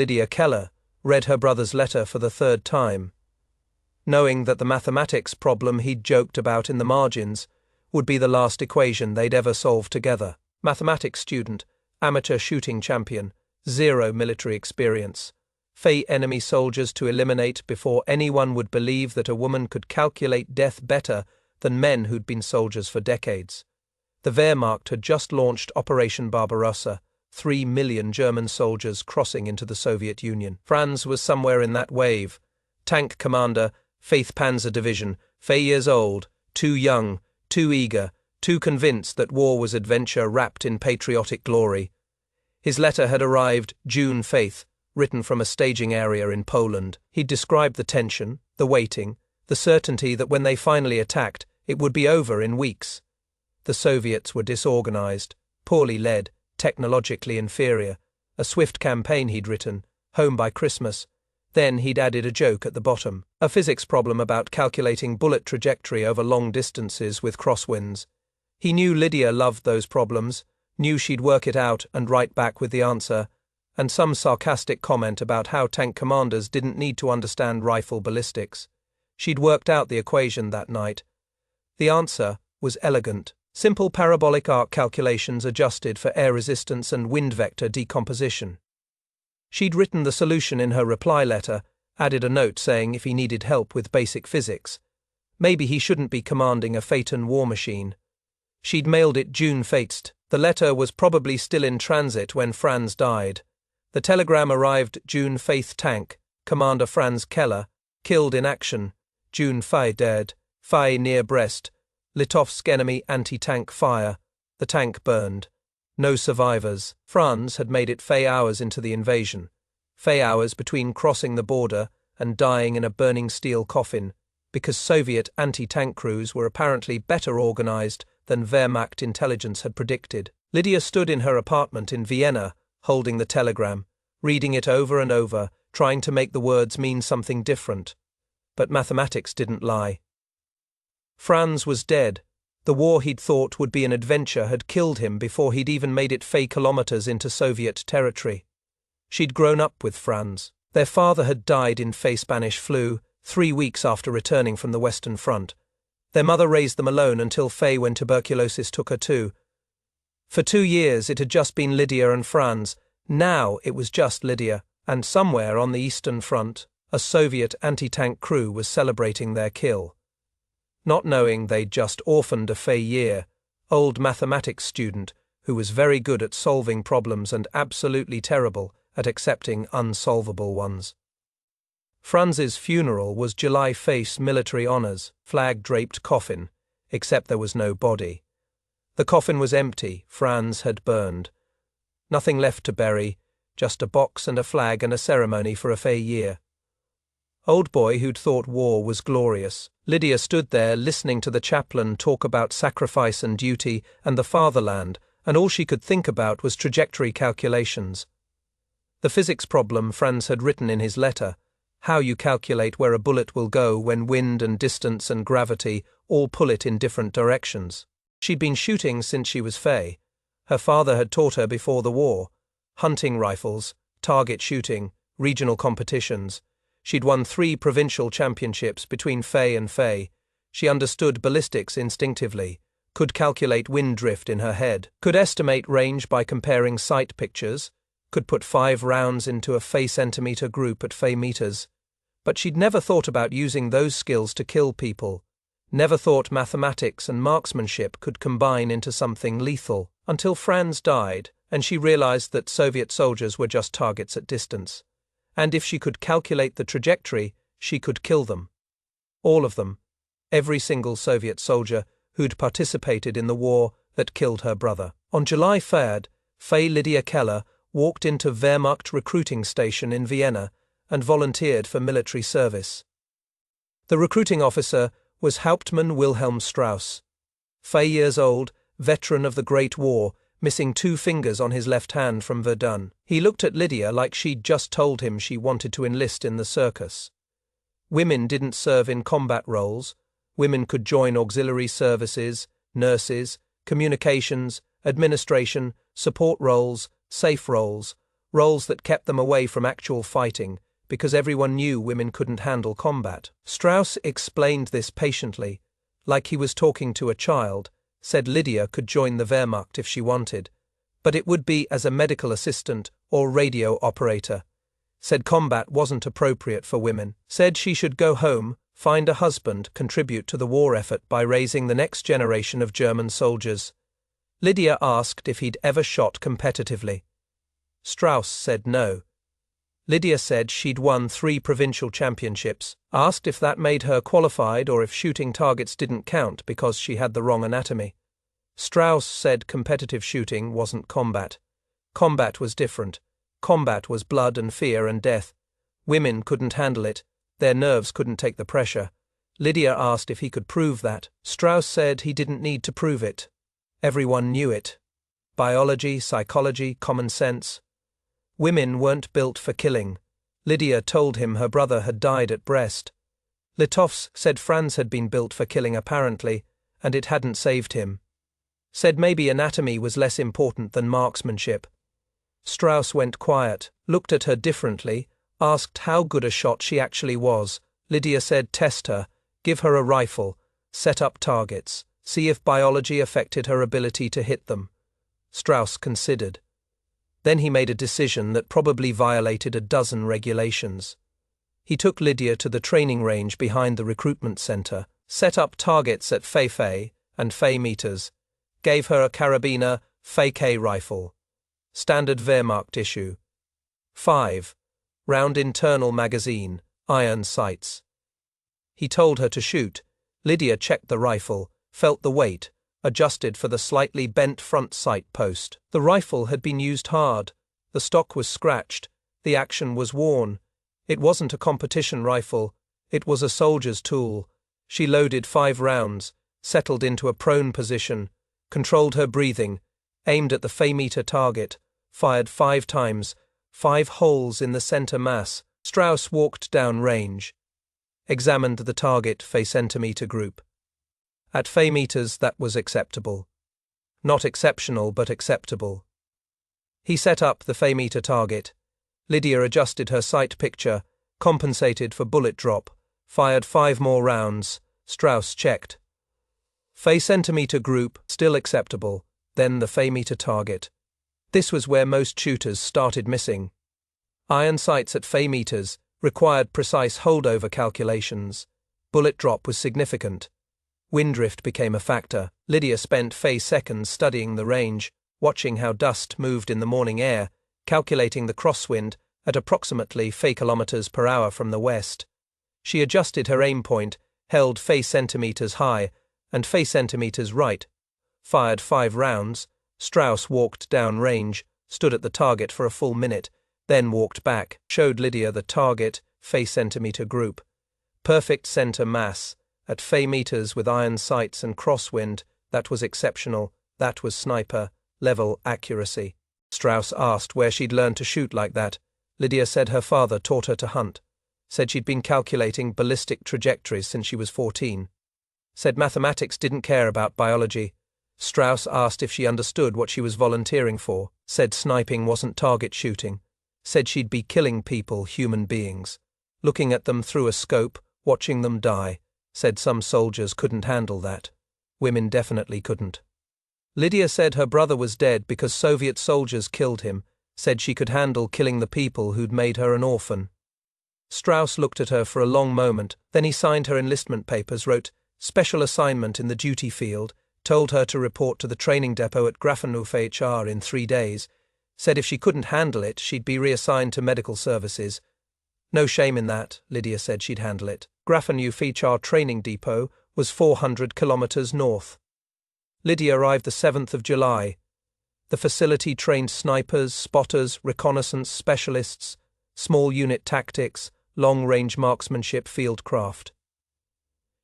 Lydia Keller read her brother's letter for the third time, knowing that the mathematics problem he'd joked about in the margins would be the last equation they'd ever solve together. Mathematics student, amateur shooting champion, 0 military experience. Enemy soldiers to eliminate before anyone would believe that a woman could calculate death better than men who'd been soldiers for decades. The Wehrmacht had just launched Operation Barbarossa, 3 million German soldiers crossing into the Soviet Union. Franz was somewhere in that wave. Tank commander, Faith Panzer Division, 5 years old, too young, too eager, too convinced that war was adventure wrapped in patriotic glory. His letter had arrived June 5th, written from a staging area in Poland. He'd described the tension, the waiting, the certainty that when they finally attacked, it would be over in weeks. The Soviets were disorganized, poorly led, technologically inferior. A swift campaign he'd written, home by Christmas. Then he'd added a joke at the bottom, a physics problem about calculating bullet trajectory over long distances with crosswinds. He knew Lydia loved those problems, knew she'd work it out and write back with the answer, and some sarcastic comment about how tank commanders didn't need to understand rifle ballistics. She'd worked out the equation that night. The answer was elegant. Simple parabolic arc calculations adjusted for air resistance and wind vector decomposition. She'd written the solution in her reply letter, added a note saying if he needed help with basic physics, maybe he shouldn't be commanding a Phaeton war machine. She'd mailed it June 5th. The letter was probably still in transit when Franz died. The telegram arrived June 5th. Tank Commander Franz Keller, killed in action. June 5 dead. 5 near Brest. Litovsk enemy anti-tank fire. The tank burned. No survivors. Franz had made it 5 hours into the invasion. 5 hours between crossing the border and dying in a burning steel coffin, because Soviet anti-tank crews were apparently better organized than Wehrmacht intelligence had predicted. Lydia stood in her apartment in Vienna, holding the telegram, reading it over and over, trying to make the words mean something different. But mathematics didn't lie. Franz was dead. The war he'd thought would be an adventure had killed him before he'd even made it 5 kilometers into Soviet territory. She'd grown up with Franz. Their father had died in Spanish flu 3 weeks after returning from the Western Front. Their mother raised them alone until when tuberculosis took her too. For 2 years it had just been Lydia and Franz. Now it was just Lydia, and somewhere on the Eastern Front, a Soviet anti-tank crew was celebrating their kill. Not knowing they'd just orphaned a year-old mathematics student who was very good at solving problems and absolutely terrible at accepting unsolvable ones. Franz's funeral was July 5th military honors, flag-draped coffin, except there was no body. The coffin was empty, Franz had burned. Nothing left to bury, just a box and a flag and a ceremony for a year. Old boy who'd thought war was glorious. Lydia stood there listening to the chaplain talk about sacrifice and duty and the fatherland, and all she could think about was trajectory calculations. The physics problem Franz had written in his letter, how you calculate where a bullet will go when wind and distance and gravity all pull it in different directions. She'd been shooting since she was Faye. Her father had taught her before the war. Hunting rifles, target shooting, regional competitions. She'd won 3 provincial championships between Faye and Faye. She understood ballistics instinctively, could calculate wind drift in her head, could estimate range by comparing sight pictures, could put 5 rounds into a centimeter group at meters. But she'd never thought about using those skills to kill people, never thought mathematics and marksmanship could combine into something lethal, until Franz died, and she realized that Soviet soldiers were just targets at distance. And if she could calculate the trajectory, she could kill them. All of them. Every single Soviet soldier who'd participated in the war that killed her brother. On July 3rd, Lydia Keller walked into Wehrmacht recruiting station in Vienna and volunteered for military service. The recruiting officer was Hauptmann Wilhelm Strauss. 5 years old, veteran of the Great War, missing 2 fingers on his left hand from Verdun. He looked at Lydia like she'd just told him she wanted to enlist in the circus. Women didn't serve in combat roles. Women could join auxiliary services, nurses, communications, administration, support roles, safe roles, roles that kept them away from actual fighting, because everyone knew women couldn't handle combat. Strauss explained this patiently, like he was talking to a child, said Lydia could join the Wehrmacht if she wanted, but it would be as a medical assistant or radio operator. Said combat wasn't appropriate for women. Said she should go home, find a husband, contribute to the war effort by raising the next generation of German soldiers. Lydia asked if he'd ever shot competitively. Strauss said no. Lydia said she'd won 3 provincial championships, asked if that made her qualified or if shooting targets didn't count because she had the wrong anatomy. Strauss said competitive shooting wasn't combat. Combat was different. Combat was blood and fear and death. Women couldn't handle it. Their nerves couldn't take the pressure. Lydia asked if he could prove that. Strauss said he didn't need to prove it. Everyone knew it. Biology, psychology, common sense. Women weren't built for killing. Lydia told him her brother had died at Brest. Litovsk said Franz had been built for killing apparently, and it hadn't saved him. Said maybe anatomy was less important than marksmanship. Strauss went quiet, looked at her differently, asked how good a shot she actually was. Lydia said test her, give her a rifle, set up targets, see if biology affected her ability to hit them. Strauss considered. Then he made a decision that probably violated a dozen regulations. He took Lydia to the training range behind the recruitment center, set up targets at Fei and Fei meters, gave her a carabiner Fei rifle. Standard Wehrmacht issue. 5. Round internal magazine, iron sights. He told her to shoot. Lydia checked the rifle, felt the weight, adjusted for the slightly bent front sight post. The rifle had been used hard. The stock was scratched. The action was worn. It wasn't a competition rifle. It was a soldier's tool. She loaded 5 rounds, settled into a prone position, controlled her breathing, aimed at the Fei-meter target, fired 5 times, 5 holes in the center mass. Strauss walked down range, examined the target Fei-centimeter group. At Fei meters that was acceptable. Not exceptional but acceptable. He set up the Fei-meter target. Lydia adjusted her sight picture, compensated for bullet drop, fired 5 more rounds. Strauss checked. Fei-centimeter group, still acceptable, then the Fei-meter target. This was where most shooters started missing. Iron sights at Fei meters required precise holdover calculations. Bullet drop was significant. Windrift became a factor. Lydia spent Fei seconds studying the range, watching how dust moved in the morning air, calculating the crosswind at approximately Fei kilometers per hour from the west. She adjusted her aim point, held Fei centimeters high and Fei centimeters right, fired 5 rounds. Strauss walked down range, stood at the target for a full minute, then walked back, showed Lydia the target, Fei centimeter group. Perfect center mass. At Fei meters with iron sights and crosswind, that was exceptional, that was sniper, level accuracy. Strauss asked where she'd learned to shoot like that. Lydia said her father taught her to hunt. Said she'd been calculating ballistic trajectories since she was 14. Said mathematics didn't care about biology. Strauss asked if she understood what she was volunteering for. Said sniping wasn't target shooting. Said she'd be killing people, human beings. Looking at them through a scope, watching them die. Said some soldiers couldn't handle that. Women definitely couldn't. Lydia said her brother was dead because Soviet soldiers killed him. Said she could handle killing the people who'd made her an orphan. Strauss looked at her for a long moment, then he signed her enlistment papers, wrote, "Special assignment in the duty field," told her to report to the training depot at Grafenhof-HR in 3 days, said if she couldn't handle it, she'd be reassigned to medical services. No shame in that, Lydia said she'd handle it. Grafenhof-HR training depot was 400 kilometers north. Lydia arrived the 7th of July. The facility trained snipers, spotters, reconnaissance specialists, small unit tactics, long-range marksmanship, field craft.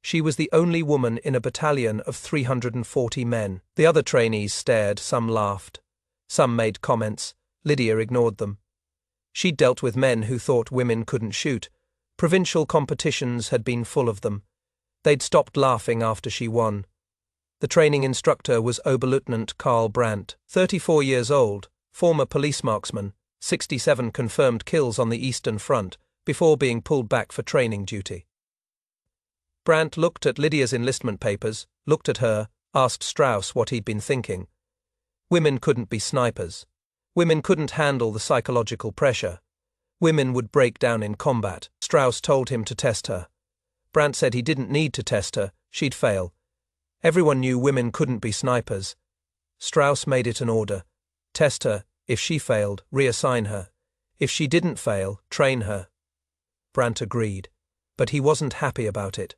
She was the only woman in a battalion of 340 men. The other trainees stared, some laughed. Some made comments. Lydia ignored them. She'd dealt with men who thought women couldn't shoot. Provincial competitions had been full of them. They'd stopped laughing after she won. The training instructor was Oberleutnant Karl Brandt, 34 years old, former police marksman, 67 confirmed kills on the Eastern Front before being pulled back for training duty. Brandt looked at Lydia's enlistment papers, looked at her, asked Strauss what he'd been thinking. Women couldn't be snipers. Women couldn't handle the psychological pressure. Women would break down in combat. Strauss told him to test her. Brandt said he didn't need to test her, she'd fail. Everyone knew women couldn't be snipers. Strauss made it an order. Test her, if she failed, reassign her. If she didn't fail, train her. Brandt agreed, but he wasn't happy about it.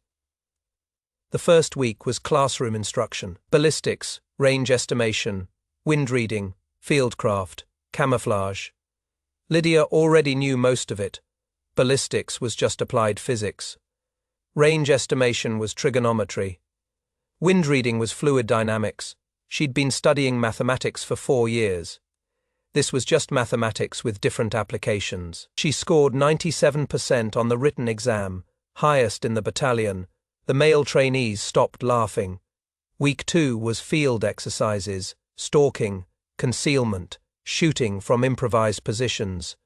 The first week was classroom instruction, ballistics, range estimation, wind reading, fieldcraft, camouflage. Lydia already knew most of it. Ballistics was just applied physics. Range estimation was trigonometry. Wind reading was fluid dynamics. She'd been studying mathematics for 4 years. This was just mathematics with different applications. She scored 97% on the written exam, highest in the battalion. The male trainees stopped laughing. Week 2 was field exercises, stalking, concealment, shooting from improvised positions.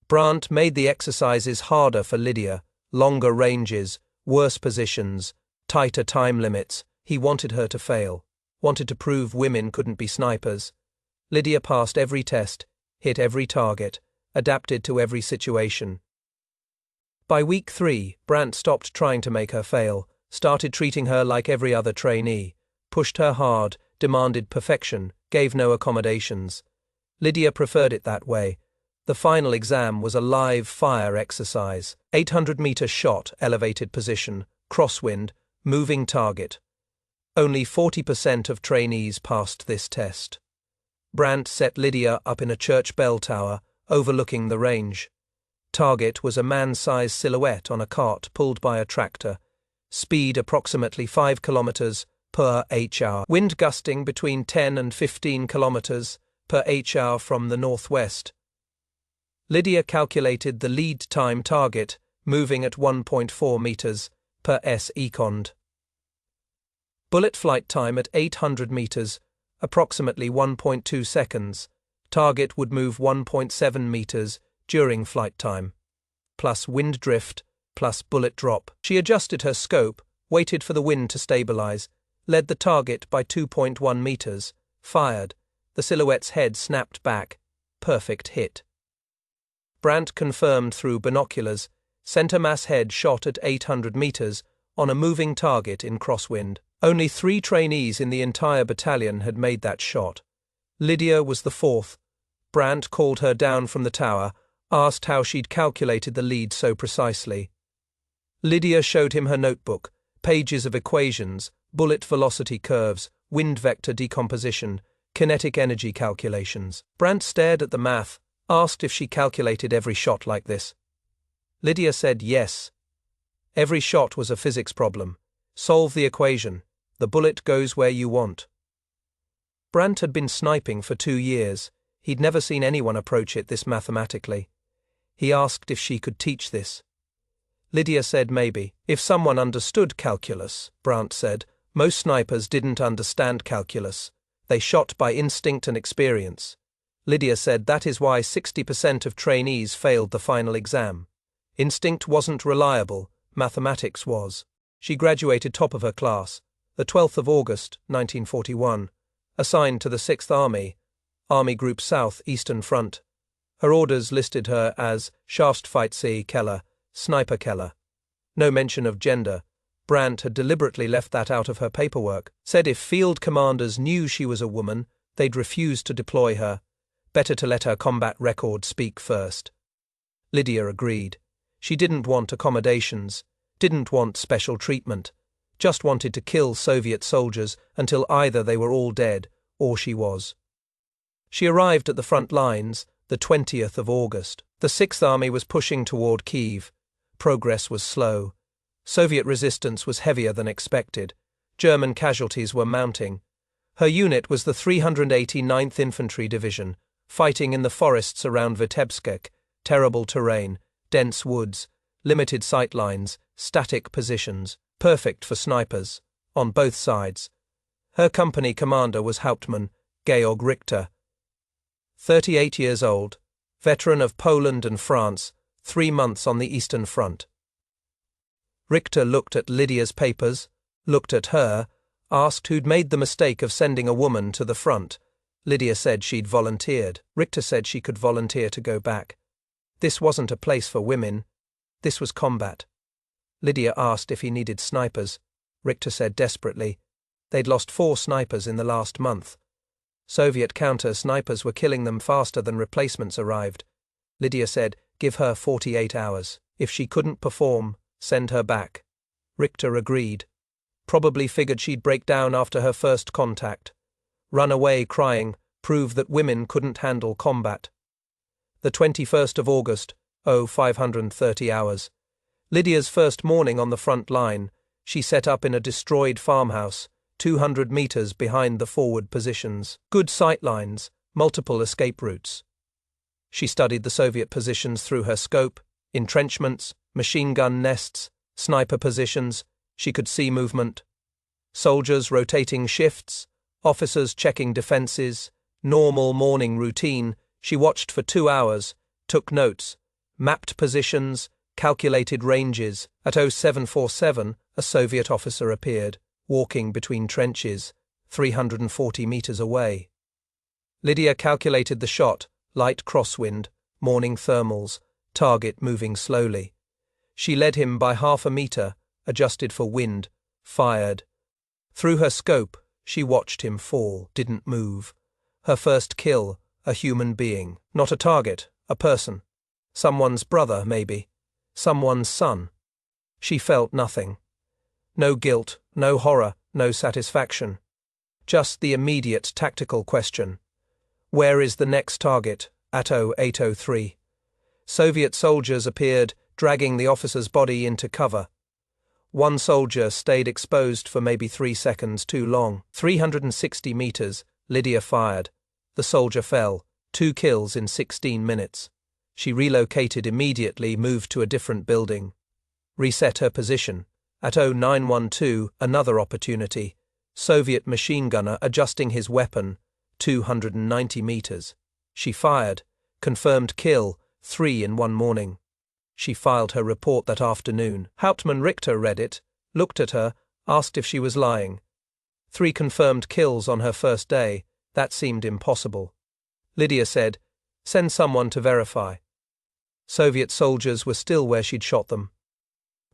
Brandt made the exercises harder for Lydia, longer ranges, worse positions, tighter time limits. He wanted her to fail, wanted to prove women couldn't be snipers. Lydia passed every test, hit every target, adapted to every situation. By week 3, Brandt stopped trying to make her fail, started treating her like every other trainee, pushed her hard, demanded perfection, gave no accommodations. Lydia preferred it that way. The final exam was a live fire exercise, 800-meter shot, elevated position, crosswind, moving target. Only 40% of trainees passed this test. Brandt set Lydia up in a church bell tower, overlooking the range. Target was a man-sized silhouette on a cart pulled by a tractor. Speed approximately 5 kilometers per h-hour. Wind gusting between 10 and 15 kilometers per h-hour from the northwest. Lydia calculated the lead time target, moving at 1.4 meters per s-second. Bullet flight time at 800 meters, approximately 1.2 seconds. Target would move 1.7 meters during flight time. Plus wind drift, plus bullet drop. She adjusted her scope, waited for the wind to stabilize, led the target by 2.1 meters, fired. The silhouette's head snapped back. Perfect hit. Brandt confirmed through binoculars, center mass head shot at 800 meters on a moving target in crosswind. Only 3 trainees in the entire battalion had made that shot. Lydia was the 4th. Brandt called her down from the tower, asked how she'd calculated the lead so precisely. Lydia showed him her notebook, pages of equations, bullet velocity curves, wind vector decomposition, kinetic energy calculations. Brandt stared at the math, asked if she calculated every shot like this. Lydia said yes. Every shot was a physics problem. Solve the equation. The bullet goes where you want. Brandt had been sniping for 2 years. He'd never seen anyone approach it this mathematically. He asked if she could teach this. Lydia said maybe. If someone understood calculus, Brandt said. Most snipers didn't understand calculus. They shot by instinct and experience. Lydia said that is why 60% of trainees failed the final exam. Instinct wasn't reliable, mathematics was. She graduated top of her class, the 12th of August, 1941, assigned to the 6th Army, Army Group South, Eastern Front. Her orders listed her as Scharfschütze Keller, Sniper Keller. No mention of gender. Brandt had deliberately left that out of her paperwork, said if field commanders knew she was a woman, they'd refuse to deploy her. Better to let her combat record speak first. Lydia agreed. She didn't want accommodations, didn't want special treatment, just wanted to kill Soviet soldiers until either they were all dead or she was. She arrived at the front lines the 20th of August. The 6th Army was pushing toward Kiev. Progress was slow. Soviet resistance was heavier than expected. German casualties were mounting. Her unit was the 389th Infantry Division, fighting in the forests around Vitebsk, terrible terrain, dense woods, limited sight lines, static positions, perfect for snipers, on both sides. Her company commander was Hauptmann Georg Richter, 38 years old, veteran of Poland and France, 3 months on the Eastern Front. Richter looked at Lydia's papers, looked at her, asked who'd made the mistake of sending a woman to the front. Lydia said she'd volunteered. Richter said she could volunteer to go back. This wasn't a place for women. This was combat. Lydia asked if he needed snipers. Richter said desperately, they'd lost 4 snipers in the last month. Soviet counter-snipers were killing them faster than replacements arrived. Lydia said, give her 48 hours. If she couldn't perform, send her back. Richter agreed. Probably figured she'd break down after her first contact. Run away crying, prove that women couldn't handle combat. The 21st of August, 530 hours. Lydia's first morning on the front line, she set up in a destroyed farmhouse, 200 meters behind the forward positions. Good sight lines, multiple escape routes. She studied the Soviet positions through her scope, entrenchments, machine gun nests, sniper positions. She could see movement. Soldiers rotating shifts, officers checking defenses, normal morning routine. She watched for 2 hours, took notes, mapped positions, calculated ranges. At 0747, a Soviet officer appeared, walking between trenches, 340 meters away. Lydia calculated the shot, light crosswind, morning thermals, target moving slowly. She led him by half a meter, adjusted for wind, fired. Through her scope, she watched him fall, didn't move. Her first kill, a human being, not a target, a person. Someone's brother, maybe. Someone's son. She felt nothing. No guilt, no horror, no satisfaction. Just the immediate tactical question. Where is the next target? At 0803. Soviet soldiers appeared, dragging the officer's body into cover. One soldier stayed exposed for maybe 3 seconds too long. 360 meters, Lydia fired. The soldier fell. 2 kills in 16 minutes. She relocated immediately, moved to a different building. Reset her position. At 0912, another opportunity. Soviet machine gunner adjusting his weapon, 290 meters. She fired. Confirmed kill, 3 in one morning. She filed her report that afternoon. Hauptmann Richter read it, looked at her, asked if she was lying. 3 confirmed kills on her first day. That seemed impossible. Lydia said, send someone to verify. Soviet soldiers were still where she'd shot them.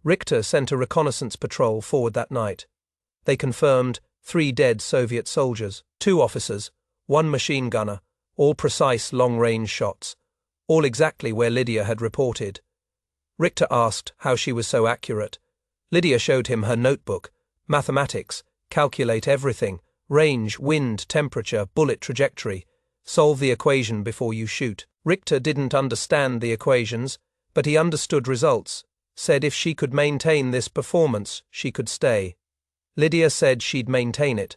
Richter sent a reconnaissance patrol forward that night. They confirmed 3 dead Soviet soldiers, 2 officers, 1 machine gunner, all precise long-range shots, all exactly where Lydia had reported. Richter asked how she was so accurate. Lydia showed him her notebook, mathematics, calculate everything, range, wind, temperature, bullet trajectory, solve the equation before you shoot. Richter didn't understand the equations, but he understood results, said if she could maintain this performance, she could stay. Lydia said she'd maintain it.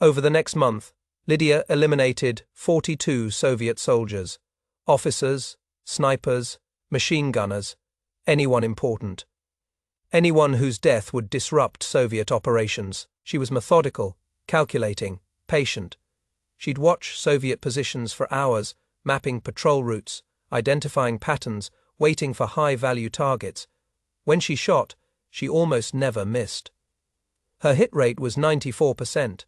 Over the next month, Lydia eliminated 42 Soviet soldiers, officers, snipers, machine gunners, anyone important. Anyone whose death would disrupt Soviet operations. She was methodical, calculating, patient. She'd watch Soviet positions for hours, mapping patrol routes, identifying patterns, waiting for high-value targets. When she shot, she almost never missed. Her hit rate was 94%.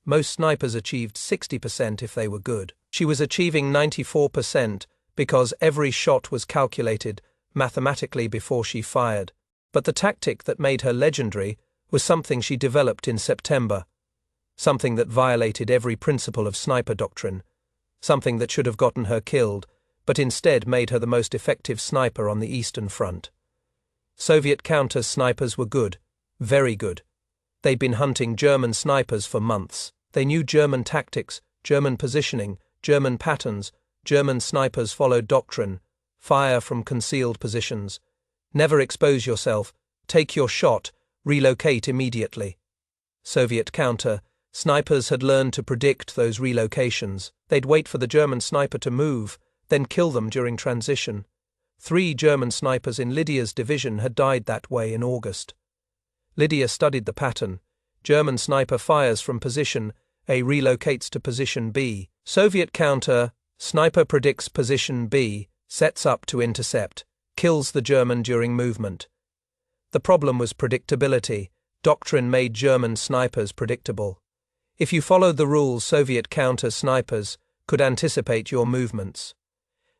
Most snipers achieved 60% if they were good. She was achieving 94% because every shot was calculated mathematically before she fired. But the tactic that made her legendary was something she developed in September, something that violated every principle of sniper doctrine, something that should have gotten her killed, but instead made her the most effective sniper on the Eastern Front. Soviet counter-snipers were good, very good. They'd been hunting German snipers for months. They knew German tactics, German positioning, German patterns. German snipers followed doctrine, fire from concealed positions. Never expose yourself, take your shot, relocate immediately. Soviet counter-snipers had learned to predict those relocations. They'd wait for the German sniper to move, then kill them during transition. 3 German snipers in Lydia's division had died that way in August. Lydia studied the pattern. German sniper fires from position A, relocates to position B. Soviet counter Sniper predicts position B, sets up to intercept, kills the German during movement. The problem was predictability. Doctrine made German snipers predictable. If you followed the rules, Soviet counter-snipers could anticipate your movements.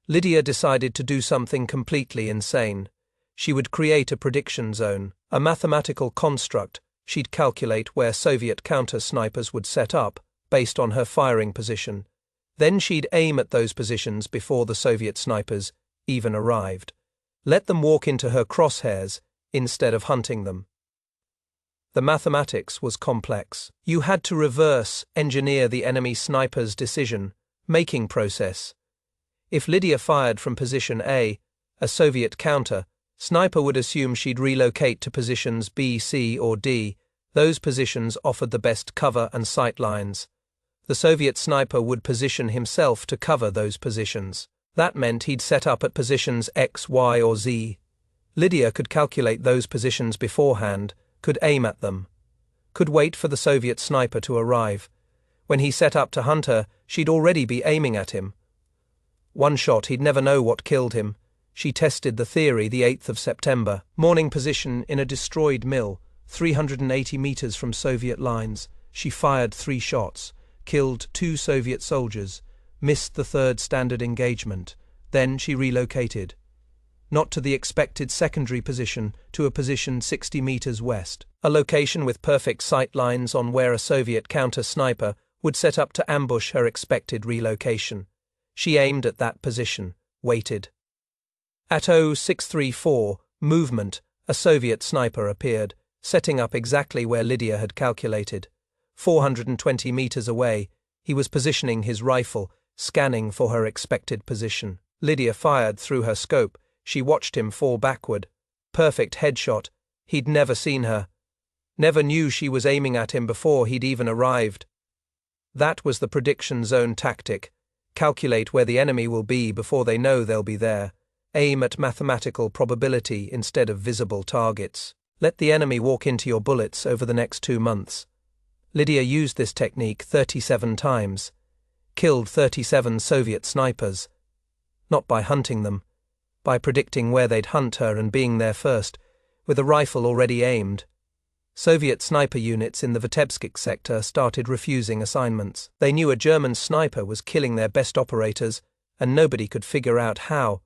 Lydia decided to do something completely insane. She would create a prediction zone, a mathematical construct. She'd calculate where Soviet counter-snipers would set up, based on her firing position. Then she'd aim at those positions before the Soviet snipers even arrived. Let them walk into her crosshairs instead of hunting them. The mathematics was complex. You had to reverse engineer the enemy sniper's decision-making process. If Lydia fired from position A, a Soviet counter-sniper would assume she'd relocate to positions B, C, or D. Those positions offered the best cover and sight lines. The Soviet sniper would position himself to cover those positions. That meant he'd set up at positions X, Y, or Z. Lydia could calculate those positions beforehand, could aim at them, could wait for the Soviet sniper to arrive. When he set up to hunt her, she'd already be aiming at him. One shot, he'd never know what killed him. She tested the theory the 8th of September. Morning position in a destroyed mill, 380 meters from Soviet lines. She fired 3 shots, killed 2 Soviet soldiers, missed the 3rd standard engagement. Then she relocated. Not to the expected secondary position, to a position 60 meters west, a location with perfect sight lines on where a Soviet counter-sniper would set up to ambush her expected relocation. She aimed at that position, waited. At 0634, movement, a Soviet sniper appeared, setting up exactly where Lydia had calculated. 420 meters away, he was positioning his rifle, scanning for her expected position. Lydia fired through her scope. She watched him fall backward. Perfect headshot. He'd never seen her. Never knew she was aiming at him before he'd even arrived. That was the prediction zone tactic. Calculate where the enemy will be before they know they'll be there. Aim at mathematical probability instead of visible targets. Let the enemy walk into your bullets over the next 2 months. Lydia used this technique 37 times. Killed 37 Soviet snipers. Not by hunting them, by predicting where they'd hunt her and being there first, with a rifle already aimed. Soviet sniper units in the Vitebsk sector started refusing assignments. They knew a German sniper was killing their best operators, and nobody could figure out how.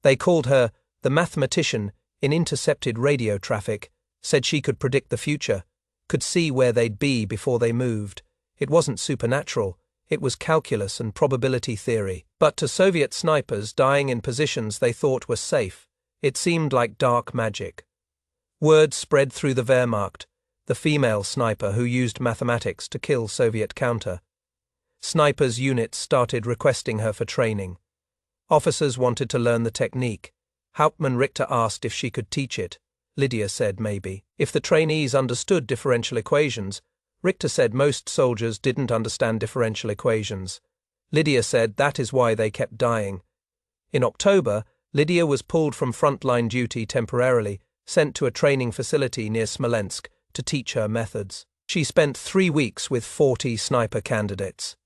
They called her the mathematician in intercepted radio traffic, said she could predict the future, could see where they'd be before they moved. It wasn't supernatural. It was calculus and probability theory. But to Soviet snipers dying in positions they thought were safe, it seemed like dark magic. Word spread through the Wehrmacht, the female sniper who used mathematics to kill Soviet counter. Snipers' units started requesting her for training. Officers wanted to learn the technique. Hauptmann Richter asked if she could teach it. Lydia said maybe. If the trainees understood differential equations, Richter said most soldiers didn't understand differential equations. Lydia said that is why they kept dying. In October, Lydia was pulled from frontline duty temporarily, sent to a training facility near Smolensk to teach her methods. She spent 3 weeks with 40 sniper candidates.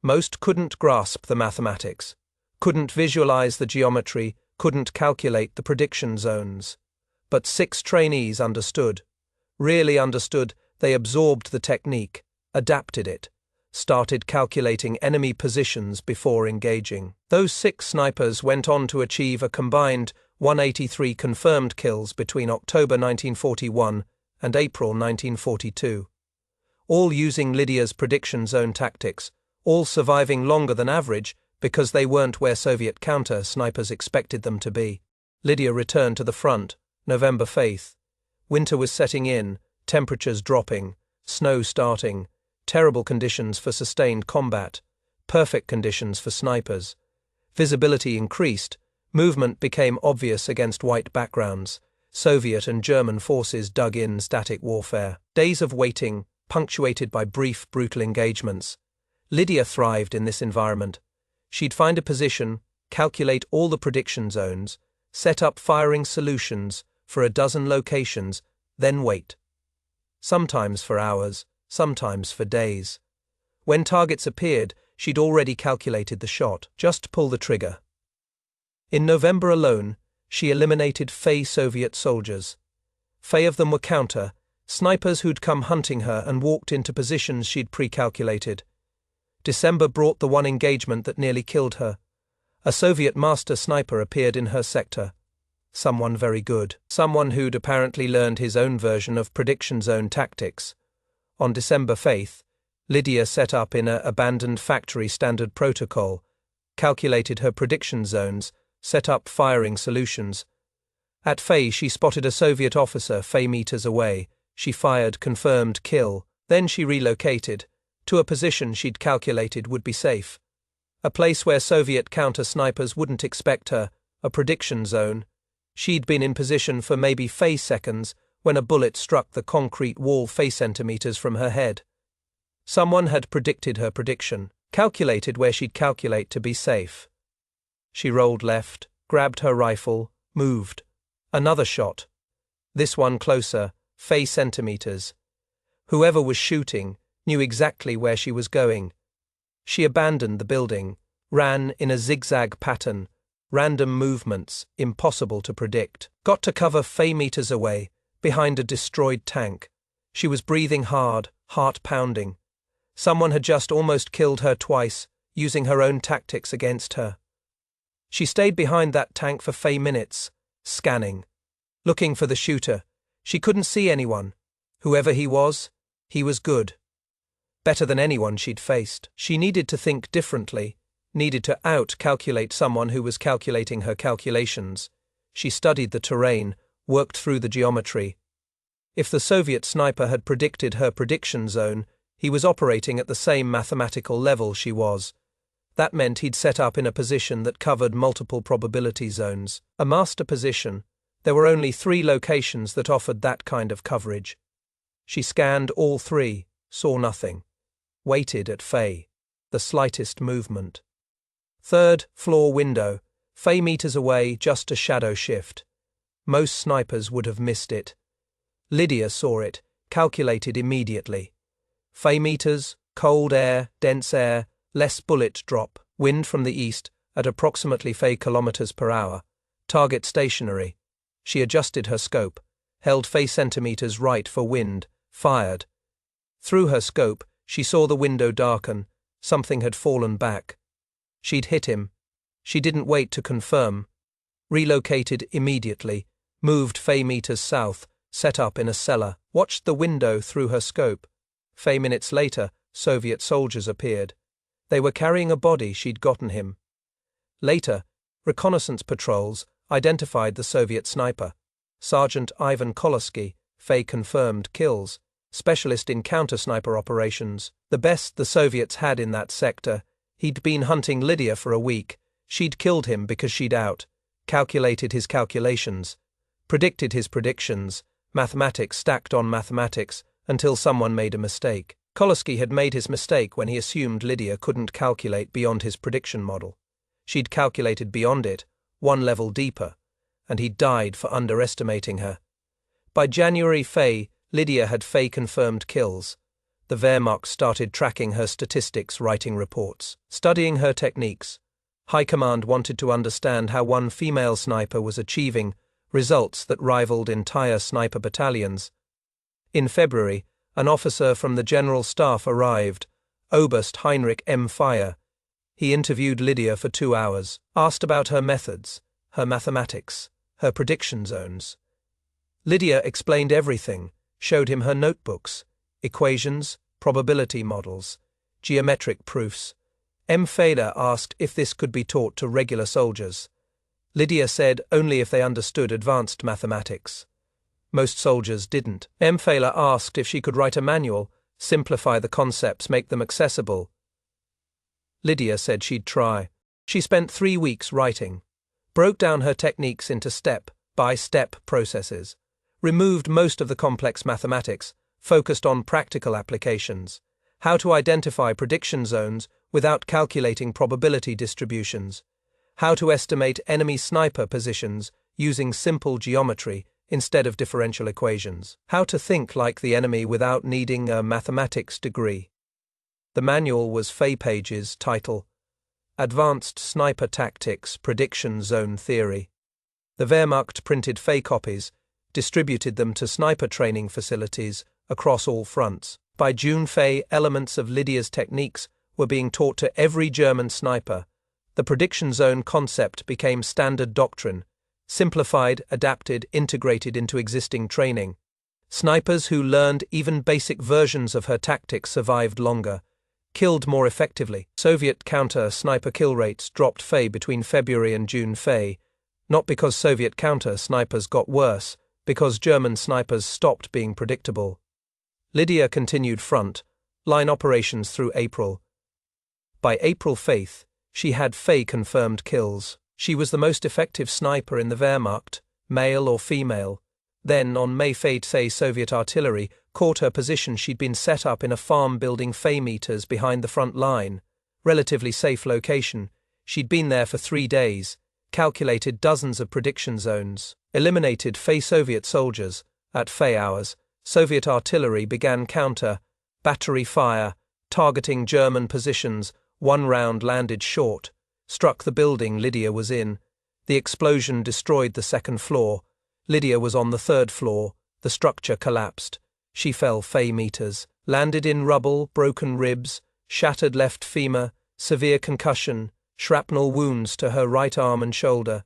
Most couldn't grasp the mathematics, couldn't visualize the geometry, couldn't calculate the prediction zones. But 6 trainees understood, really understood. They absorbed the technique, adapted it, started calculating enemy positions before engaging. Those 6 snipers went on to achieve a combined 183 confirmed kills between October 1941 and April 1942. All using Lydia's prediction zone tactics, all surviving longer than average because they weren't where Soviet counter-snipers expected them to be. Lydia returned to the front, November 5th. Winter was setting in. Temperatures dropping, snow starting, terrible conditions for sustained combat, perfect conditions for snipers. Visibility increased, movement became obvious against white backgrounds. Soviet and German forces dug in static warfare. Days of waiting, punctuated by brief, brutal engagements. Lydia thrived in this environment. She'd find a position, calculate all the prediction zones, set up firing solutions for a dozen locations, then wait. Sometimes for hours, sometimes for days. When targets appeared, she'd already calculated the shot. Just pull the trigger. In November alone, she eliminated Fey Soviet soldiers. Fey of them were counter, snipers who'd come hunting her and walked into positions she'd pre-calculated. December brought the one engagement that nearly killed her. A Soviet master sniper appeared in her sector. Someone very good. Someone who'd apparently learned his own version of prediction zone tactics. On December 5th, Lydia set up in an abandoned factory standard protocol, calculated her prediction zones, set up firing solutions. At Fey, she spotted a Soviet officer Fey meters away. She fired, confirmed kill. Then she relocated to a position she'd calculated would be safe. A place where Soviet counter-snipers wouldn't expect her, a prediction zone. She'd been in position for maybe Fey seconds when a bullet struck the concrete wall Fey centimeters from her head. Someone had predicted her prediction, calculated where she'd calculate to be safe. She rolled left, grabbed her rifle, moved. Another shot. This one closer, Fey centimeters. Whoever was shooting knew exactly where she was going. She abandoned the building, ran in a zigzag pattern, random movements, impossible to predict. Got to cover Fey meters away, behind a destroyed tank. She was breathing hard, heart pounding. Someone had just almost killed her twice, using her own tactics against her. She stayed behind that tank for Fey minutes, scanning, looking for the shooter. She couldn't see anyone. Whoever he was good. Better than anyone she'd faced. She needed to think differently, needed to out-calculate someone who was calculating her calculations. She studied the terrain, worked through the geometry. If the Soviet sniper had predicted her prediction zone, he was operating at the same mathematical level she was. That meant he'd set up in a position that covered multiple probability zones. A master position. There were only 3 locations that offered that kind of coverage. She scanned all 3, saw nothing. Waited at Fey. The slightest movement. 3rd floor window. Fey meters away, just a shadow shift. Most snipers would have missed it. Lydia saw it, calculated immediately. Fey meters, cold air, dense air, less bullet drop, wind from the east, at approximately Fey kilometers per hour. Target stationary. She adjusted her scope, held Fey centimeters right for wind, fired. Through her scope, she saw the window darken. Something had fallen back. She'd hit him. She didn't wait to confirm. Relocated immediately, moved Fey meters south, set up in a cellar, watched the window through her scope. Fey minutes later, Soviet soldiers appeared. They were carrying a body she'd gotten him. Later, reconnaissance patrols identified the Soviet sniper. Sergeant Ivan Koloski, Fey confirmed kills, specialist in counter-sniper operations, the best the Soviets had in that sector. He'd been hunting Lydia for a week. She'd killed him because she'd calculated his calculations, predicted his predictions, mathematics stacked on mathematics, until someone made a mistake. Koloski had made his mistake when he assumed Lydia couldn't calculate beyond his prediction model. She'd calculated beyond it, one level deeper, and he died for underestimating her. By January Lydia had Fey-confirmed kills. The Wehrmacht started tracking her statistics, writing reports, studying her techniques. High Command wanted to understand how one female sniper was achieving results that rivaled entire sniper battalions. In February, an officer from the General Staff arrived, Oberst Heinrich M. Fire. He interviewed Lydia for 2 hours, asked about her methods, her mathematics, her prediction zones. Lydia explained everything, showed him her notebooks, equations, probability models, geometric proofs. M. Feder asked if this could be taught to regular soldiers. Lydia said only if they understood advanced mathematics. Most soldiers didn't. M. Feder asked if she could write a manual, simplify the concepts, make them accessible. Lydia said she'd try. She spent 3 weeks writing, broke down her techniques into step-by-step processes, removed most of the complex mathematics, focused on practical applications, how to identify prediction zones without calculating probability distributions, how to estimate enemy sniper positions using simple geometry instead of differential equations, how to think like the enemy without needing a mathematics degree. The manual was 5 pages, title, Advanced Sniper Tactics Prediction Zone Theory. The Wehrmacht printed FEI copies, distributed them to sniper training facilities across all fronts. By June, FEI elements of Lydia's techniques were being taught to every German sniper. The prediction zone concept became standard doctrine, simplified, adapted, integrated into existing training. Snipers who learned even basic versions of her tactics survived longer, killed more effectively. Soviet counter-sniper kill rates dropped FEI between February and June. FEI, not because Soviet counter-snipers got worse, because German snipers stopped being predictable. Lydia continued front-line operations through April. By April 5th, she had FEI-confirmed kills. She was the most effective sniper in the Wehrmacht, male or female. Then, on May 5th, Soviet artillery caught her position. She'd been set up in a farm building FEI meters behind the front line, relatively safe location. She'd been there for 3 days, calculated dozens of prediction zones, eliminated FEI Soviet soldiers. At FEI hours, Soviet artillery began counter-battery fire, targeting German positions. 1 round landed short, struck the building Lydia was in. The explosion destroyed the 2nd floor. Lydia was on the 3rd floor. The structure collapsed. She fell FEI meters, landed in rubble, broken ribs, shattered left femur, severe concussion, shrapnel wounds to her right arm and shoulder.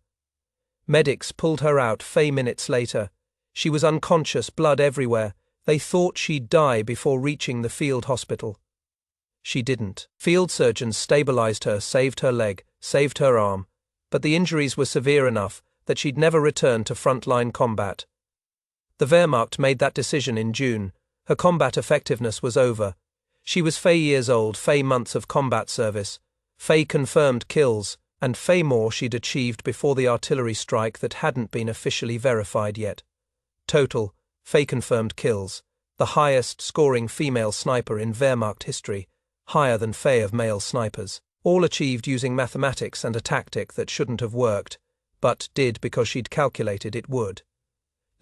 Medics pulled her out FEI minutes later. She was unconscious, blood everywhere. They thought she'd die before reaching the field hospital. She didn't. Field surgeons stabilized her, saved her leg, saved her arm, but the injuries were severe enough that she'd never return to frontline combat. The Wehrmacht made that decision in June. Her combat effectiveness was over. She was FEI years old, FEI months of combat service, FEI confirmed kills, and FEI more she'd achieved before the artillery strike that hadn't been officially verified yet. Total, FEI confirmed kills, the highest scoring female sniper in Wehrmacht history, higher than FEI of male snipers, all achieved using mathematics and a tactic that shouldn't have worked, but did because she'd calculated it would.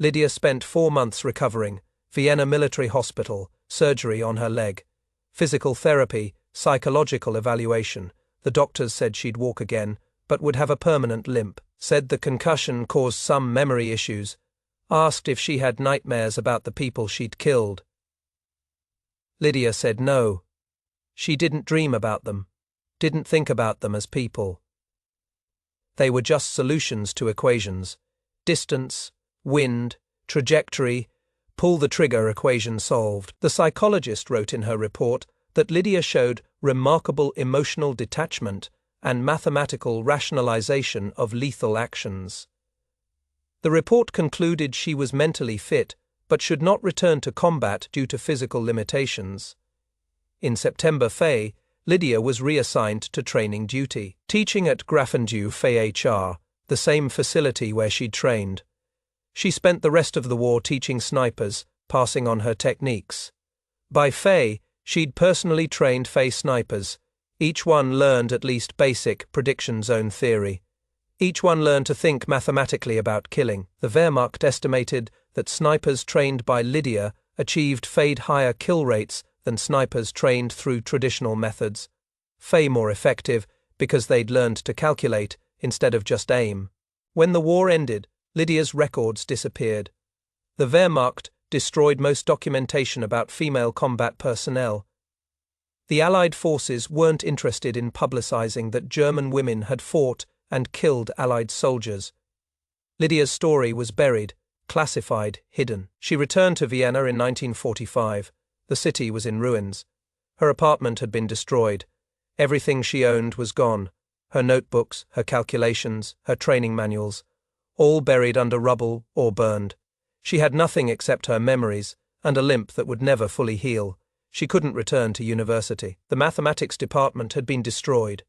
Lydia spent 4 months recovering, Vienna Military Hospital, surgery on her leg, physical therapy, psychological evaluation. The doctors said she'd walk again, but would have a permanent limp, said the concussion caused some memory issues, asked if she had nightmares about the people she'd killed. Lydia said no. She didn't dream about them, didn't think about them as people. They were just solutions to equations. Distance, wind, trajectory, pull the trigger equation solved. The psychologist wrote in her report that Lydia showed remarkable emotional detachment and mathematical rationalization of lethal actions. The report concluded she was mentally fit but should not return to combat due to physical limitations. In September, FEI, Lydia was reassigned to training duty, teaching at Grafendu FEI HR, the same facility where she'd trained. She spent the rest of the war teaching snipers, passing on her techniques. By FEI, she'd personally trained FEI snipers. Each one learned at least basic prediction zone theory. Each one learned to think mathematically about killing. The Wehrmacht estimated that snipers trained by Lydia achieved FEI'd higher kill rates than snipers trained through traditional methods. FEI more effective because they'd learned to calculate instead of just aim. When the war ended, Lydia's records disappeared. The Wehrmacht destroyed most documentation about female combat personnel. The Allied forces weren't interested in publicizing that German women had fought and killed Allied soldiers. Lydia's story was buried, classified, hidden. She returned to Vienna in 1945. The city was in ruins. Her apartment had been destroyed. Everything she owned was gone. Her notebooks, her calculations, her training manuals, all buried under rubble or burned. She had nothing except her memories and a limp that would never fully heal. She couldn't return to university. The mathematics department had been destroyed.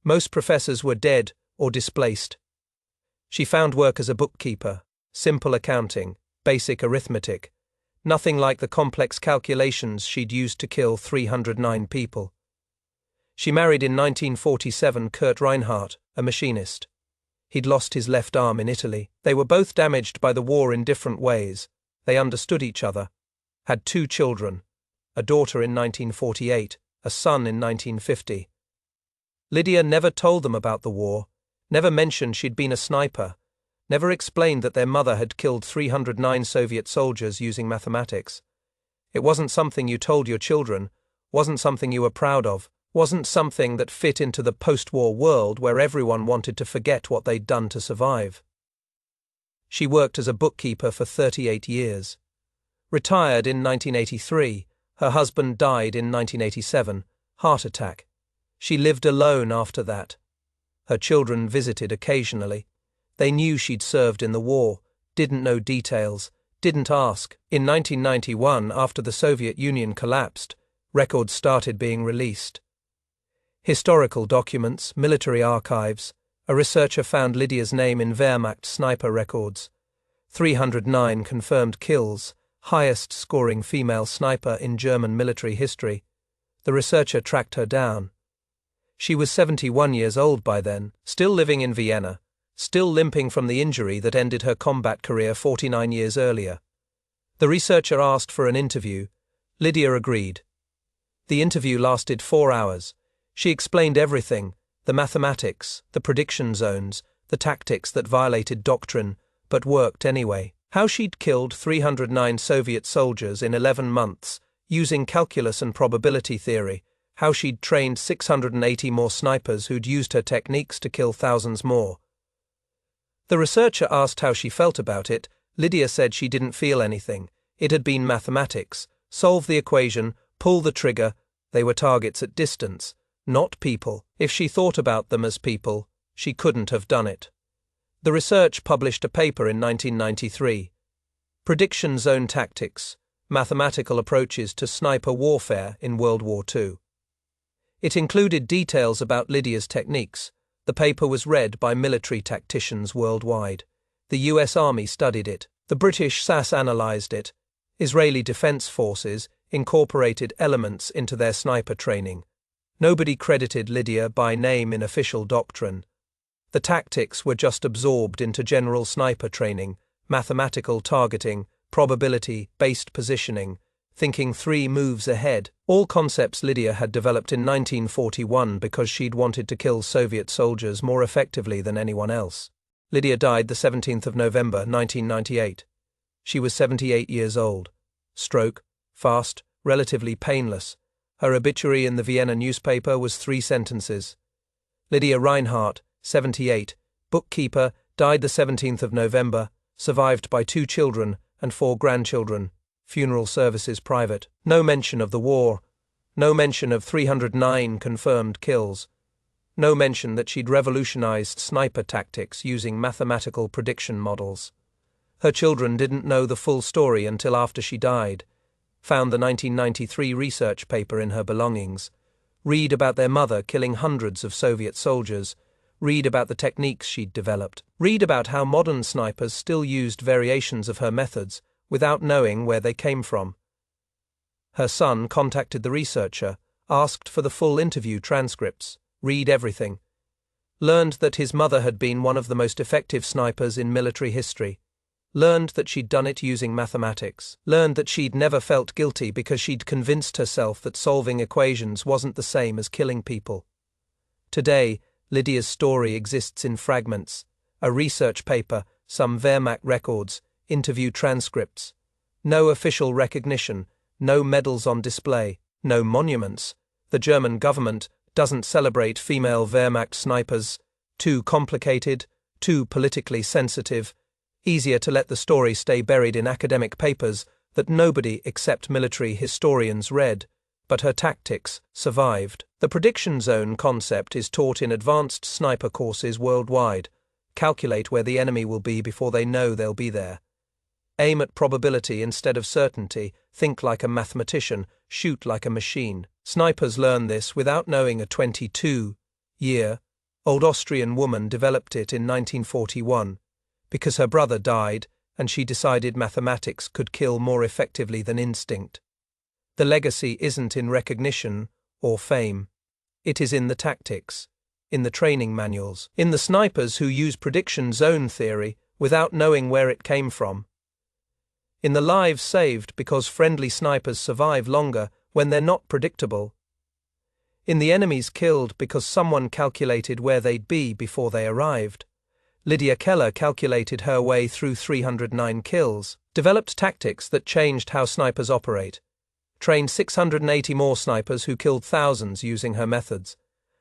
Most professors were dead or displaced. She found work as a bookkeeper, simple accounting, basic arithmetic, nothing like the complex calculations she'd used to kill 309 people. She married in 1947 Kurt Reinhardt, a machinist. He'd lost his left arm in Italy. They were both damaged by the war in different ways. They understood each other, had 2 children, a daughter in 1948, a son in 1950. Lydia never told them about the war, never mentioned she'd been a sniper, never explained that their mother had killed 309 Soviet soldiers using mathematics. It wasn't something you told your children, wasn't something you were proud of, wasn't something that fit into the post-war world where everyone wanted to forget what they'd done to survive. She worked as a bookkeeper for 38 years. Retired in 1983, her husband died in 1987, heart attack. She lived alone after that. Her children visited occasionally. They knew she'd served in the war, didn't know details, didn't ask. In 1991, after the Soviet Union collapsed, records started being released. Historical documents, military archives. A researcher found Lydia's name in Wehrmacht sniper records. 309 confirmed kills, highest scoring female sniper in German military history. The researcher tracked her down. She was 71 years old by then, still living in Vienna, still limping from the injury that ended her combat career 49 years earlier. The researcher asked for an interview. Lydia agreed. The interview lasted 4 hours. She explained everything, the mathematics, the prediction zones, the tactics that violated doctrine, but worked anyway. How she'd killed 309 Soviet soldiers in 11 months, using calculus and probability theory. How she'd trained 680 more snipers who'd used her techniques to kill thousands more. The researcher asked how she felt about it. Lydia said she didn't feel anything. It had been mathematics. Solve the equation, pull the trigger. They were targets at distance, not people. If she thought about them as people, she couldn't have done it. The research published a paper in 1993. Prediction Zone Tactics, Mathematical Approaches to Sniper Warfare in World War II. It included details about Lydia's techniques. The paper was read by military tacticians worldwide. The US Army studied it. The British SAS analyzed it. Israeli Defense Forces incorporated elements into their sniper training. Nobody credited Lydia by name in official doctrine. The tactics were just absorbed into general sniper training, mathematical targeting, probability-based positioning, thinking 3 moves ahead, all concepts Lydia had developed in 1941 because she'd wanted to kill Soviet soldiers more effectively than anyone else. Lydia died the 17th of November, 1998. She was 78 years old. Stroke, fast, relatively painless. Her obituary in the Vienna newspaper was 3 sentences. Lydia Reinhardt, 78, bookkeeper, died the 17th of November, survived by 2 children and 4 grandchildren. Funeral services private. No mention of the war. No mention of 309 confirmed kills. No mention that she'd revolutionized sniper tactics using mathematical prediction models. Her children didn't know the full story until after she died. Found the 1993 research paper in her belongings. Read about their mother killing hundreds of Soviet soldiers. Read about the techniques she'd developed. Read about how modern snipers still used variations of her methods without knowing where they came from. Her son contacted the researcher, asked for the full interview transcripts, read everything. Learned that his mother had been one of the most effective snipers in military history. Learned that she'd done it using mathematics. Learned that she'd never felt guilty because she'd convinced herself that solving equations wasn't the same as killing people. Today, Lydia's story exists in fragments, a research paper, some Wehrmacht records, interview transcripts. No official recognition, no medals on display, no monuments. The German government doesn't celebrate female Wehrmacht snipers. Too complicated, too politically sensitive. Easier to let the story stay buried in academic papers that nobody except military historians read, but her tactics survived. The prediction zone concept is taught in advanced sniper courses worldwide. Calculate where the enemy will be before they know they'll be there. Aim at probability instead of certainty, think like a mathematician, shoot like a machine. Snipers learn this without knowing. A 22-year-old Austrian woman developed it in 1941 because her brother died and she decided mathematics could kill more effectively than instinct. The legacy isn't in recognition or fame. It is in the tactics, in the training manuals, in the snipers who use prediction zone theory without knowing where it came from. In the lives saved because friendly snipers survive longer when they're not predictable. In the enemies killed because someone calculated where they'd be before they arrived. Lydia Keller calculated her way through 309 kills, developed tactics that changed how snipers operate, trained 680 more snipers who killed thousands using her methods.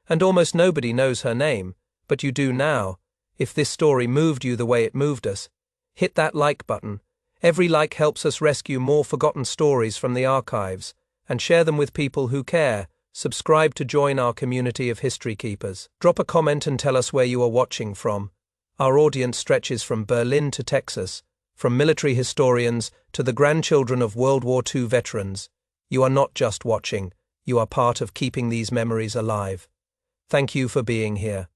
And almost nobody knows her name, but you do now. If this story moved you the way it moved us, hit that like button. Every like helps us rescue more forgotten stories from the archives, and share them with people who care. Subscribe to join our community of history keepers. Drop a comment and tell us where you are watching from. Our audience stretches from Berlin to Texas, from military historians to the grandchildren of World War II veterans. You are not just watching, you are part of keeping these memories alive. Thank you for being here.